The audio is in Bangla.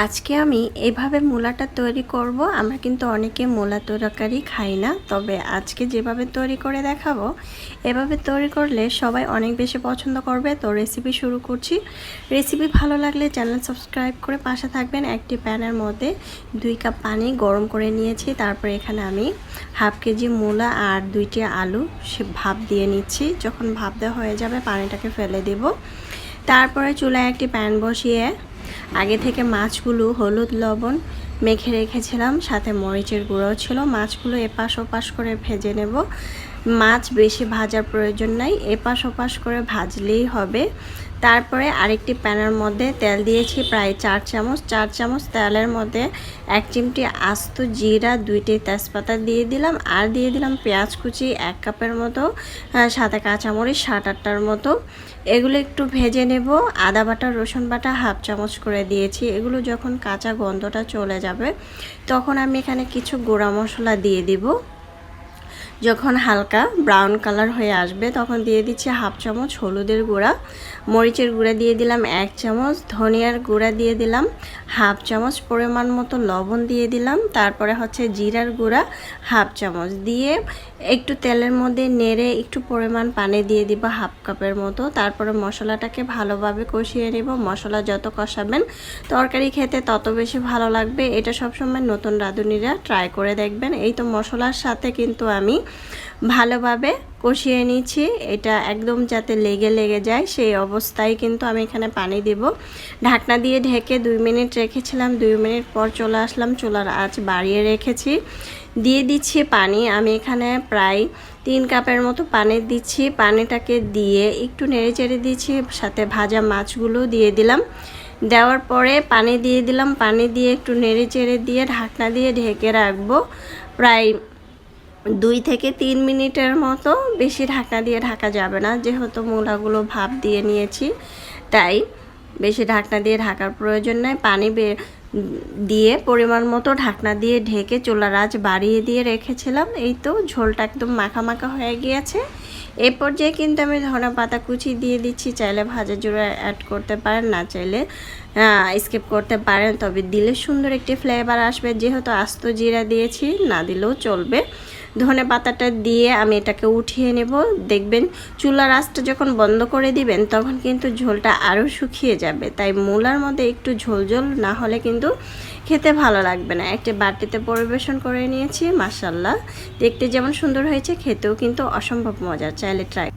আজকে আমি এভাবে মূলাটা তৈরি করব। আমরা কিন্তু অনেকে মূলা তরকারি খাই না, তবে আজকে যেভাবে তৈরি করে দেখাবো এভাবে তৈরি করলে সবাই অনেক বেশি পছন্দ করবে। তো রেসিপি শুরু করছি। রেসিপি ভালো লাগলে চ্যানেল সাবস্ক্রাইব করে পাশে থাকবেন। একটি প্যানের মধ্যে 2 কাপ পানি গরম করে নিয়েছি। তারপরে এখানে আমি হাফ কেজি মূলা আর 2টি আলু ভাপ দিয়ে নিচ্ছি। যখন ভাপ দেওয়া হয়ে যাবে পানিটাকে ফেলে দেব। তারপরে চুলায় একটি প্যান বসিয়ে আগে থেকে মাছগুলো হলুদ লবণ মেখে রেখেছিলাম, সাথে মরিচের গুঁড়োও ছিল। মাছগুলো এপাশ ওপাশ করে ভেজে নেব। মাছ বেশি ভাজার প্রয়োজন নাই, এপাশ ওপাশ করে ভাজলেই হবে। তারপরে আরেকটি প্যানের মধ্যে তেল দিয়েছি প্রায় 4 চামচ। 4 চামচ তেলের মধ্যে 1 চিমটি আস্ত জিরা, 2টি তেজপাতা দিয়ে দিলাম, আর দিয়ে দিলাম পেঁয়াজ কুচি 1 কাপের মতো, সাথে কাঁচামরিচ 7-8টার মতো। এগুলো একটু ভেজে নেব। আদা বাটা রসুন বাটা হাফ চামচ করে দিয়েছি। এগুলো যখন কাঁচা গন্ধটা চলে যাবে তখন আমি এখানে কিছু গুঁড়া মশলা দিয়ে দিব। যখন হালকা ব্রাউন কালার হয়ে আসবে তখন দিয়ে দিচ্ছি হাফ চামচ হলুদের গুঁড়া, মরিচের গুঁড়া দিয়ে দিলাম 1 চামচ, ধনিয়ার গুঁড়া দিয়ে দিলাম হাফ চামচ, পরিমাণ মতো লবণ দিয়ে দিলাম। তারপরে জিরার গুঁড়া হাফ চামচ দিয়ে একটু তেলের মধ্যে নেড়ে একটু পরিমাণ পানি দিয়ে দিব হাফ কাপের মতো। তারপরে মশলাটাকে ভালোভাবে কষিয়ে নেব। মশলা যত কষাবেন তরকারি খেতে তত বেশি ভালো লাগবে। এটা সবসময় নতুন রাঁধুনিরা ট্রাই করে দেখবেন। এই তো মশলার সাথে কিন্তু আমি ভালোভাবে কষিয়ে নিচ্ছি। এটা একদম যাতে লেগে যায় সেই অবস্থায় কিন্তু আমি এখানে পানি দেব। ঢাকনা দিয়ে ঢেকে 2 মিনিট রেখেছিলাম। 2 মিনিট পর চলে আসলাম, চুলার আঁচ বাড়িয়ে রেখেছি। দিয়ে দিচ্ছি পানি। আমি এখানে প্রায় 3 কাপের মতো পানি দিচ্ছি। পানিটাকে দিয়ে একটু নেড়ে চেড়ে দিচ্ছি, সাথে ভাজা মাছগুলো দিয়ে দিলাম। দেওয়ার পরে পানি দিয়ে দিলাম। পানি দিয়ে একটু নেড়ে চেড়ে দিয়ে ঢাকনা দিয়ে ঢেকে রাখবো প্রায় 2 থেকে 3 মিনিটের মতো। বেশি ঢাকনা দিয়ে ঢাকা যাবে না, যেহেতু মূলাগুলো ভাপ দিয়ে নিয়েছি, তাই বেশি ঢাকনা দিয়ে ঢাকার প্রয়োজন নেই। পানি দিয়ে পরিমাণ মতো ঢাকনা দিয়ে ঢেকে চুলার আঁচ বাড়িয়ে দিয়ে রেখেছিলাম। এই তো ঝোলটা একদম মাখা মাখা হয়ে গিয়েছে। এই পর্যায়ে কিন্তু আমি ধনেপাতা কুচি দিয়ে দিচ্ছি। চাইলে ভাজা জিরা অ্যাড করতে পারেন, না চাইলে স্কিপ করতে পারেন, তবে দিলে সুন্দর একটি ফ্লেভার আসবে। যেহেতু আস্ত জিরা দিয়েছি, না দিলেও চলবে। ধনে পাতাটা দিয়ে আমি এটাকে উঠিয়ে নেব। দেখবেন চুলার আঁচটা যখন বন্ধ করে দিবেন তখন কিন্তু ঝোলটা আরও শুকিয়ে যাবে। তাই মূলার মধ্যে একটু ঝোল ঝোল না হলে কিন্তু খেতে ভালো লাগবে না। একটি বাটিতে পরিবেশন করে নিয়েছি। মাশাআল্লাহ, দেখতে যেমন সুন্দর হয়েছে খেতেও কিন্তু অসম্ভব মজার। চাইলে ট্রাই